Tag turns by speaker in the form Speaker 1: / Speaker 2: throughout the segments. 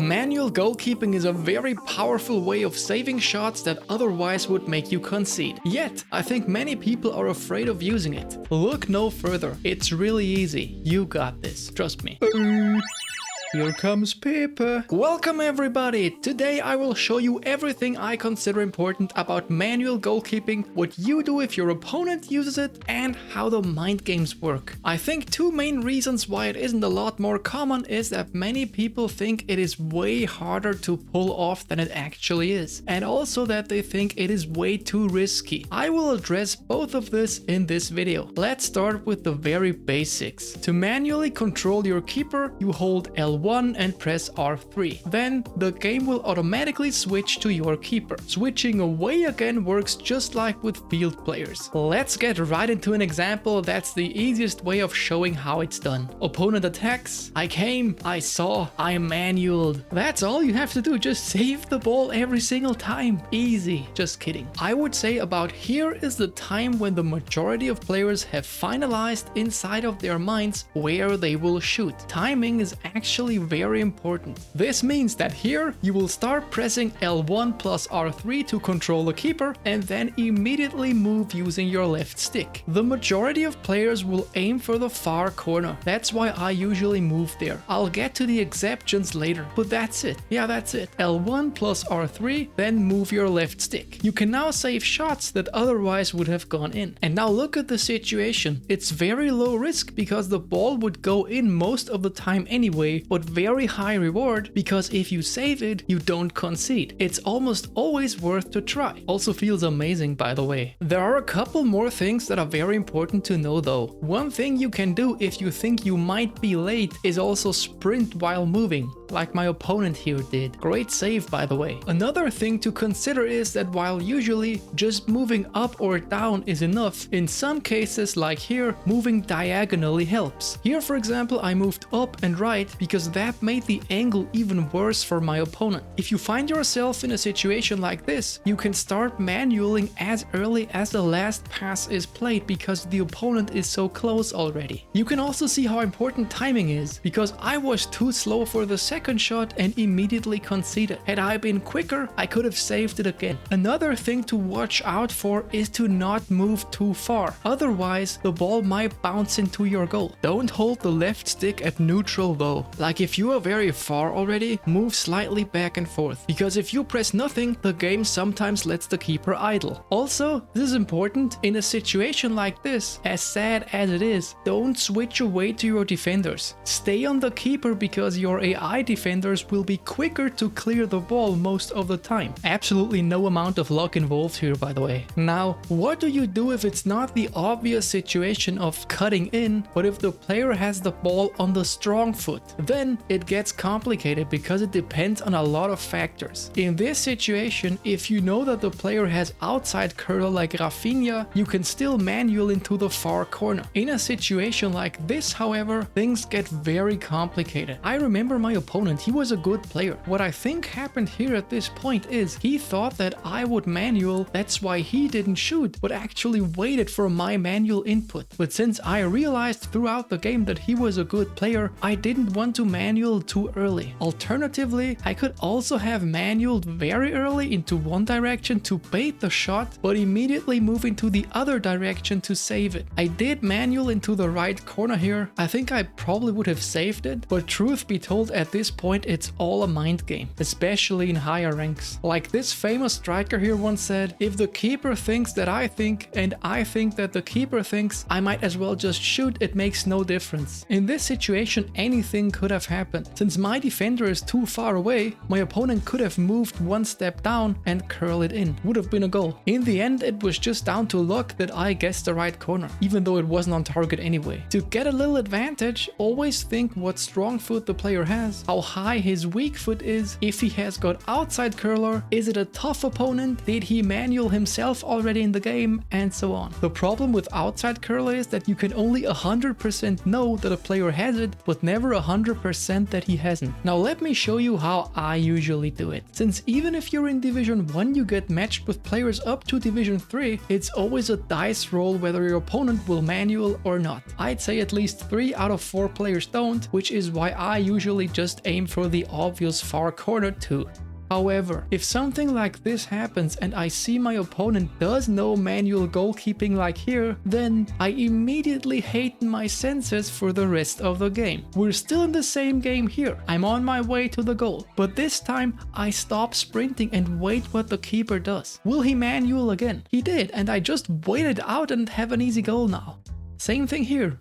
Speaker 1: Manual goalkeeping is a very powerful way of saving shots that otherwise would make you concede. Yet, I think many people are afraid of using it. Look no further. It's really easy. You got this. Trust me. Here comes Pepper. Welcome everybody! Today I will show you everything I consider important about manual goalkeeping, what you do if your opponent uses it, and how the mind games work. I think two main reasons why it isn't a lot more common is that many people think it is way harder to pull off than it actually is, and also that they think it is way too risky. I will address both of this in this video. Let's start with the very basics. To manually control your keeper, you hold L1 and press R3. Then the game will automatically switch to your keeper. Switching away again works just like with field players. Let's get right into an example that's the easiest way of showing how it's done. Opponent attacks, I came, I saw, I manualed. That's all you have to do, just save the ball every single time. Easy. Just kidding. I would say about here is the time when the majority of players have finalized inside of their minds where they will shoot. Timing is actually very important. This means that here you will start pressing L1 plus R3 to control the keeper and then immediately move using your left stick. The majority of players will aim for the far corner. That's why I usually move there. I'll get to the exceptions later, but that's it. Yeah, that's it. L1 plus R3, then move your left stick. You can now save shots that otherwise would have gone in. And now look at the situation. It's very low risk because the ball would go in most of the time anyway, but very high reward because if you save it, you don't concede. It's almost always worth to try. Also feels amazing, by the way. There are a couple more things that are very important to know though. One thing you can do if you think you might be late is also sprint while moving, like my opponent here did. Great save, by the way. Another thing to consider is that while usually just moving up or down is enough, in some cases like here, moving diagonally helps. Here for example I moved up and right because that made the angle even worse for my opponent. If you find yourself in a situation like this, you can start manualing as early as the last pass is played because the opponent is so close already. You can also see how important timing is, because I was too slow for the second shot and immediately conceded. Had I been quicker, I could have saved it again. Another thing to watch out for is to not move too far. Otherwise, the ball might bounce into your goal. Don't hold the left stick at neutral though. Like if you are very far already, move slightly back and forth, because if you press nothing, the game sometimes lets the keeper idle. Also, this is important, in a situation like this, as sad as it is, don't switch away to your defenders. Stay on the keeper because your AI defenders will be quicker to clear the ball most of the time. Absolutely no amount of luck involved here, by the way. Now, what do you do if it's not the obvious situation of cutting in, but if the player has the ball on the strong foot? Then it gets complicated because it depends on a lot of factors. In this situation, if you know that the player has outside curl like Rafinha, you can still manual into the far corner. In a situation like this, however, things get very complicated. I remember my opponent, he was a good player. What I think happened here at this point is he thought that I would manual, that's why he didn't shoot, but actually waited for my manual input. But since I realized throughout the game that he was a good player, I didn't want to manual too early. Alternatively, I could also have manualed very early into one direction to bait the shot, but immediately move into the other direction to save it. I did manual into the right corner here. I think I probably would have saved it, but truth be told, at this point it's all a mind game, especially in higher ranks. Like this famous striker here once said, if the keeper thinks that I think and I think that the keeper thinks, I might as well just shoot, it makes no difference. In this situation, anything could have happened. Since my defender is too far away, my opponent could have moved one step down and curl it in. Would have been a goal. In the end, it was just down to luck that I guessed the right corner, even though it wasn't on target anyway. To get a little advantage, always think what strong foot the player has, how high his weak foot is, if he has got outside curler, is it a tough opponent, did he manual himself already in the game, and so on. The problem with outside curler is that you can only 100% know that a player has it, but never 100% 100% that he hasn't. Now let me show you how I usually do it. Since even if you're in Division 1 you get matched with players up to Division 3, it's always a dice roll whether your opponent will manual or not. I'd say at least 3 out of 4 players don't, which is why I usually just aim for the obvious far corner too. However, if something like this happens and I see my opponent does no manual goalkeeping like here, then I immediately heighten my senses for the rest of the game. We're still in the same game here. I'm on my way to the goal, but this time I stop sprinting and wait what the keeper does. Will he manual again? He did, and I just waited out and have an easy goal now. Same thing here.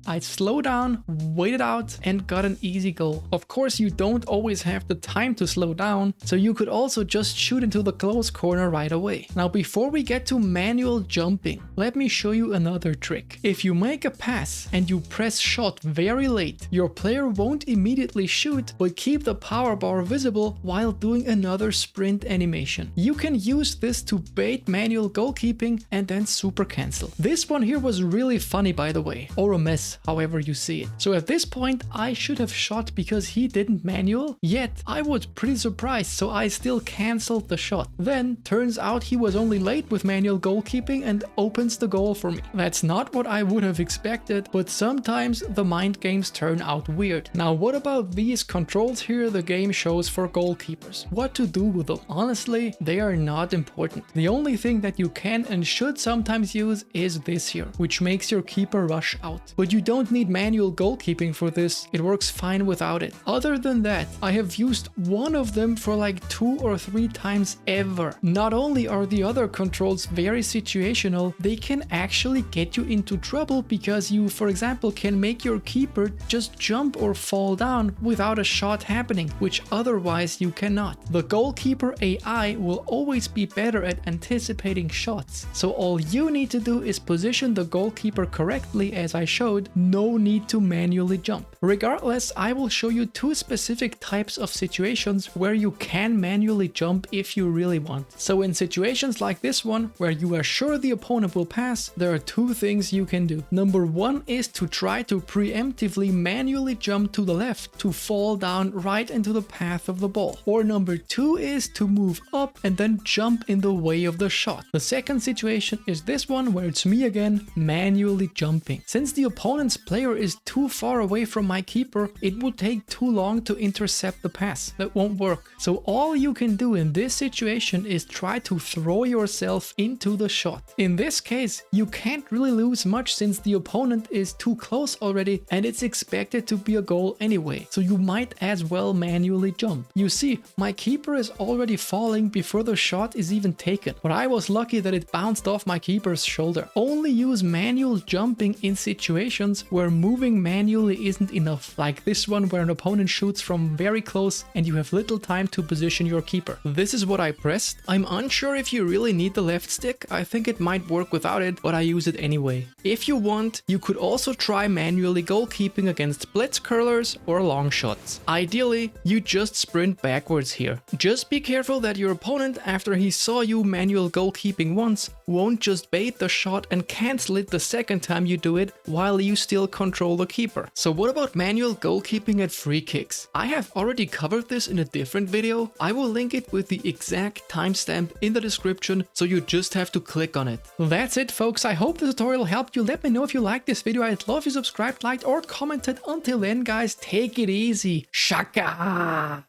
Speaker 1: I slowed down, waited out, and got an easy goal. Of course, you don't always have the time to slow down, so you could also just shoot into the close corner right away. Now, before we get to manual jumping, let me show you another trick. If you make a pass and you press shot very late, your player won't immediately shoot, but keep the power bar visible while doing another sprint animation. You can use this to bait manual goalkeeping and then super cancel. This one here was really funny, by the way, or a mess, however you see it. So at this point I should have shot because he didn't manual, yet I was pretty surprised, so I still cancelled the shot. Then turns out he was only late with manual goalkeeping and opens the goal for me. That's not what I would have expected, but sometimes the mind games turn out weird. Now what about these controls here the game shows for goalkeepers? What to do with them? Honestly, they are not important. The only thing that you can and should sometimes use is this here, which makes your keeper rush out. But you don't need manual goalkeeping for this, it works fine without it. Other than that, I have used one of them for like 2 or 3 times ever. Not only are the other controls very situational, they can actually get you into trouble because you, for example, can make your keeper just jump or fall down without a shot happening, which otherwise you cannot. The goalkeeper AI will always be better at anticipating shots, so all you need to do is position the goalkeeper correctly as I showed. No need to manually jump. Regardless, I will show you 2 specific types of situations where you can manually jump if you really want. So in situations like this one, where you are sure the opponent will pass, there are 2 things you can do. Number 1 is to try to preemptively manually jump to the left to fall down right into the path of the ball. Or number 2 is to move up and then jump in the way of the shot. The second situation is this one where it's me again manually jumping. Since the opponent's player is too far away from my keeper, it would take too long to intercept the pass. That won't work. So all you can do in this situation is try to throw yourself into the shot. In this case, you can't really lose much since the opponent is too close already and it's expected to be a goal anyway. So you might as well manually jump. You see, my keeper is already falling before the shot is even taken, but I was lucky that it bounced off my keeper's shoulder. Only use manual jumping in situations where moving manually isn't enough, like this one where an opponent shoots from very close and you have little time to position your keeper. This is what I pressed. I'm unsure if you really need the left stick. I think it might work without it, but I use it anyway. If you want, you could also try manually goalkeeping against blitz curlers or long shots. Ideally, you just sprint backwards here. Just be careful that your opponent, after he saw you manual goalkeeping once, won't just bait the shot and cancel it the second time you do it while you still control the keeper. So what about manual goalkeeping at free kicks? I have already covered this in a different video. I will link it with the exact timestamp in the description, so you just have to click on it. That's it, folks. I hope the tutorial helped you. Let me know if you liked this video. I'd love if you subscribed, liked, or commented. Until then, guys, take it easy. Shaka!